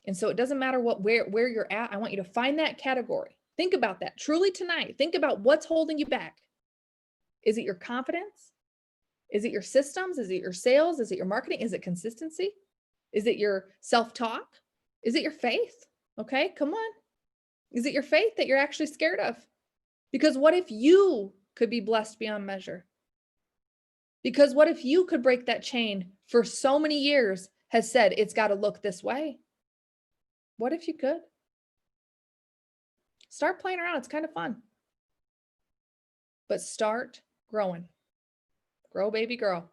And so it doesn't matter where you're at. I want you to find that category. Think about that truly tonight. Think about what's holding you back. Is it your confidence? Is it your systems? Is it your sales? Is it your marketing? Is it consistency? Is it your self-talk? Is it your faith? Okay, come on. Is it your faith that you're actually scared of? Because what if you could be blessed beyond measure? Because what if you could break that chain for so many years has said it's got to look this way? What if you could? Start playing around. It's kind of fun. But start growing. Grow, baby, grow.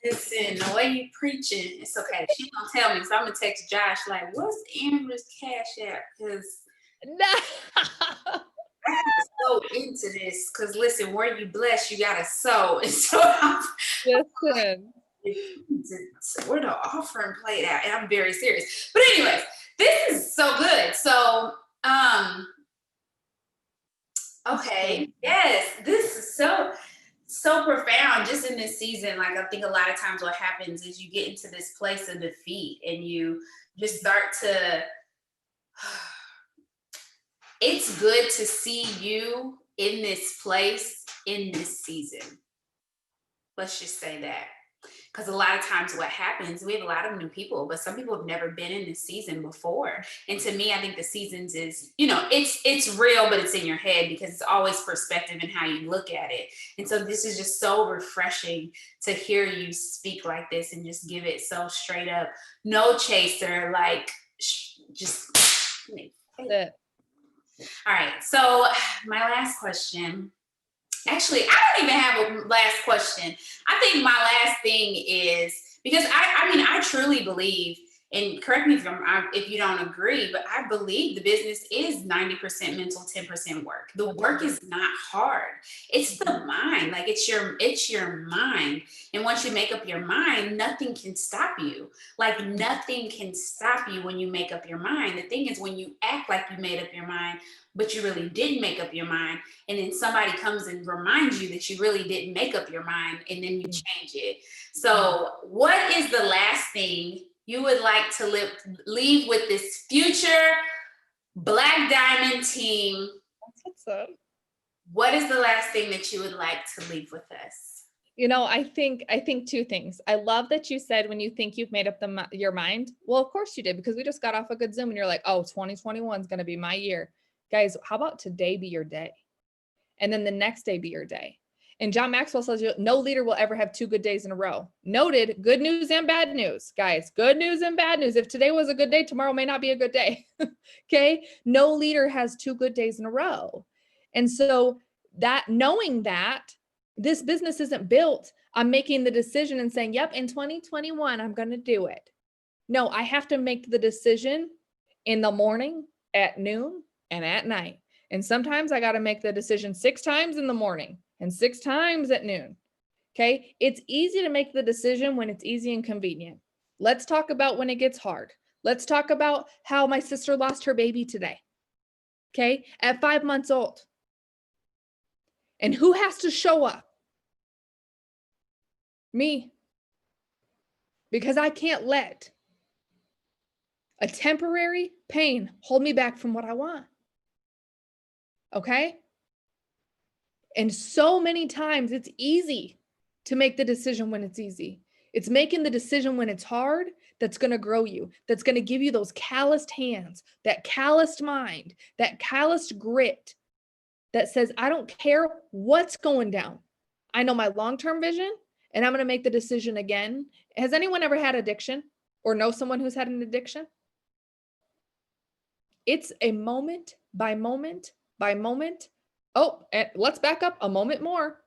Listen, the way you preaching, it's okay. She gonna tell me, so I'm gonna text Josh like, "What's Amber's Cash App?" Because I have to sow into this. Because listen, where you bless, you gotta sow. And so Listen. where the offering played out, and I'm very serious. But anyways, this is so good. So, okay, yes, this is so profound just in this season. Like, I think a lot of times what happens is you get into this place of defeat and you just start to, it's good to see you in this place in this season. Let's just say that. Because a lot of times what happens, we have a lot of new people, but some people have never been in this season before. And to me, I think the seasons is, it's real, but it's in your head because it's always perspective and how you look at it. And so this is just so refreshing to hear you speak like this and just give it so straight up. No chaser, like just. All right. So my last question. Actually, I don't even have a last question. I think my last thing is, because I truly believe, and correct me if you don't agree, but I believe the business is 90% mental, 10% work. The work is not hard. It's the mind. Like it's your mind. And once you make up your mind, nothing can stop you. Like nothing can stop you when you make up your mind. The thing is, when you act like you made up your mind, but you really didn't make up your mind, and then somebody comes and reminds you that you really didn't make up your mind, and then you change it. So what is the last thing you would like to leave with this future Black Diamond team? What's up? What is the last thing that you would like to leave with us? I think two things. I love that you said when you think you've made up your mind. Well, of course you did, because we just got off a good Zoom and you're like, oh, 2021 is going to be my year. Guys, how about today be your day? And then the next day be your day. And John Maxwell says no leader will ever have 2 good days in a row. Noted, good news and bad news, guys. Good news and bad news. If today was a good day, tomorrow may not be a good day. Okay? No leader has 2 good days in a row. And so that, knowing that this business isn't built on making the decision and saying, yep, in 2021, I'm going to do it. No, I have to make the decision in the morning, at noon, and at night. And sometimes I got to make the decision 6 times in the morning and 6 times at noon. Okay. It's easy to make the decision when it's easy and convenient. Let's talk about when it gets hard. Let's talk about how my sister lost her baby today. Okay. At 5 months old. And who has to show up? Me. Because I can't let a temporary pain, hold me back from what I want. Okay? And so many times it's easy to make the decision when it's easy. It's making the decision when it's hard that's going to grow you, that's going to give you those calloused hands, that calloused mind, that calloused grit that says, I don't care what's going down. I know my long-term vision and I'm going to make the decision again. Has anyone ever had addiction or know someone who's had an addiction? It's a moment by moment by moment. Oh, and let's back up a moment more.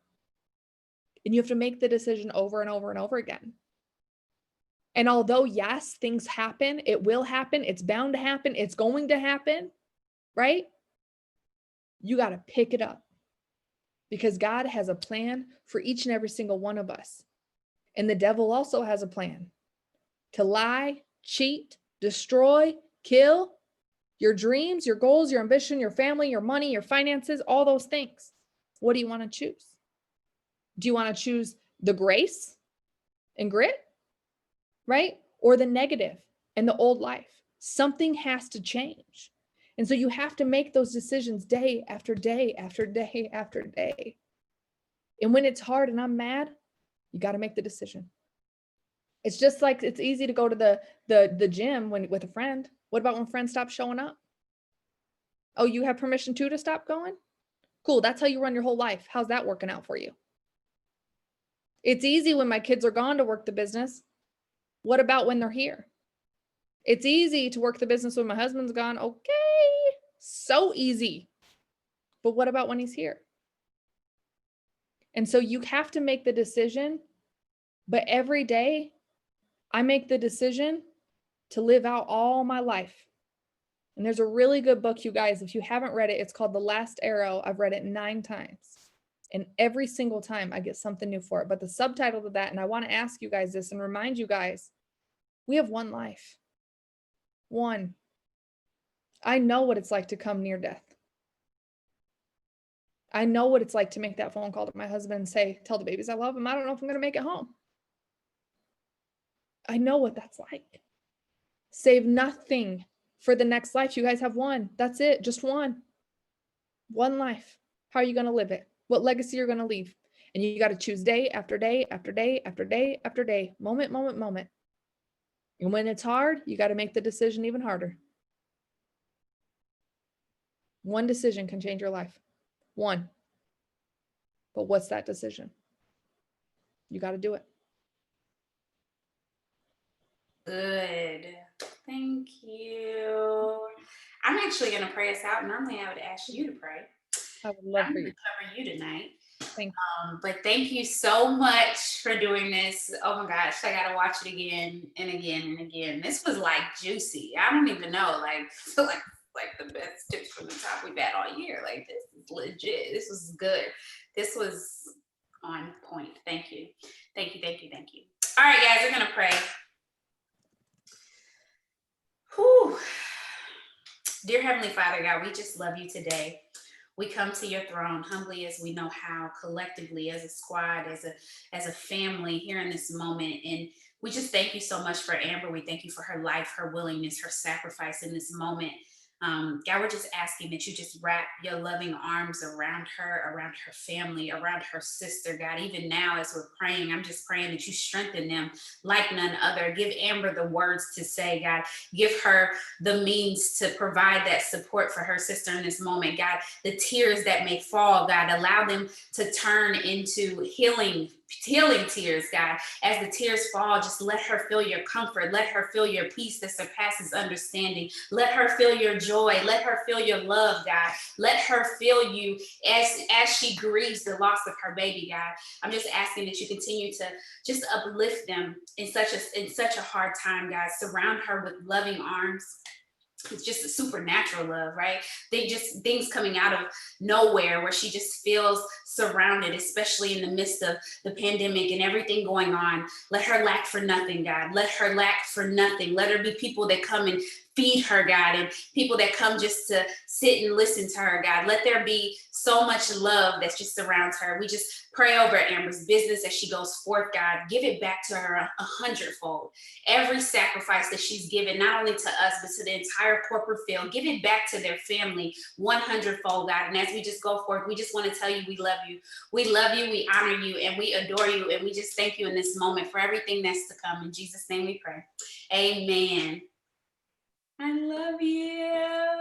And you have to make the decision over and over and over again. And although, yes, things happen, it will happen, it's bound to happen, it's going to happen, right? You got to pick it up because God has a plan for each and every single one of us. And the devil also has a plan to lie, cheat, destroy, kill your dreams, your goals, your ambition, your family, your money, your finances, all those things. What do you want to choose? Do you want to choose the grace and grit, right? Or the negative and the old life? Something has to change. And so you have to make those decisions day after day after day after day. And when it's hard and I'm mad, you got to make the decision. It's just like it's easy to go to the gym with a friend. What about when friends stop showing up? Oh, you have permission too to stop going? Cool, that's how you run your whole life. How's that working out for you? It's easy when my kids are gone to work the business. What about when they're here? It's easy to work the business when my husband's gone. Okay, so easy. But what about when he's here? And so you have to make the decision, but every day I make the decision to live out all my life. And there's a really good book, you guys, if you haven't read it, it's called The Last Arrow. I've read it 9 times. And every single time I get something new for it. But the subtitle to that, and I want to ask you guys this and remind you guys, we have one life. One. I know what it's like to come near death. I know what it's like to make that phone call to my husband and say, tell the babies I love them. I don't know if I'm going to make it home. I know what that's like. Save nothing for the next life. You guys have one. That's it. Just one. One life. How are you going to live it? What legacy you're going to leave? And you got to choose day after day after day after day after day, moment, moment, moment. And when it's hard, you got to make the decision even harder. One decision can change your life. One. But what's that decision? You got to do it. Good. Thank you. I'm actually going to pray us out. Normally, I would ask you to pray. I would love I'm for going you. to cover you tonight. Thank But thank you so much for doing this. Oh my gosh, I gotta watch it again and again and again. This was like juicy. I don't even know, like feel like the best tips from the top we've had all year. Like this is legit. This was good. This was on point. Thank you. Thank you. Thank you. Thank you. All right, guys, we're gonna pray. Whew. Dear Heavenly Father, God, we just love you today. We come to your throne humbly as we know how, collectively as a squad, as a family here in this moment. And we just thank you so much for Amber. We thank you for her life, her willingness, her sacrifice in this moment. God, we're just asking that you just wrap your loving arms around her family, around her sister. God, even now as we're praying, I'm just praying that you strengthen them like none other. Give Amber the words to say, God. Give her the means to provide that support for her sister in this moment. God, the tears that may fall, God, allow them to turn into healing tears, God. As the tears fall, just let her feel your comfort. Let her feel your peace that surpasses understanding. Let her feel your joy. Let her feel your love, God. Let her feel you as she grieves the loss of her baby, God. I'm just asking that you continue to just uplift them in such a hard time, God. Surround her with loving arms. It's just a supernatural love, right? Things coming out of nowhere where she just feels surrounded, especially in the midst of the pandemic and everything going on. Let her lack for nothing, God. Let her lack for nothing. Let her be people that come and feed her, God, and people that come just to sit and listen to her, God. Let there be so much love that just surrounds her. We just pray over Amber's business as she goes forth, God. Give it back to her a hundredfold. Every sacrifice that she's given, not only to us, but to the entire corporate field, give it back to their family 100-fold, God. And as we just go forth, we just want to tell you we love you. We love you, we honor you, and we adore you. And we just thank you in this moment for everything that's to come. In Jesus' name we pray. Amen. I love you.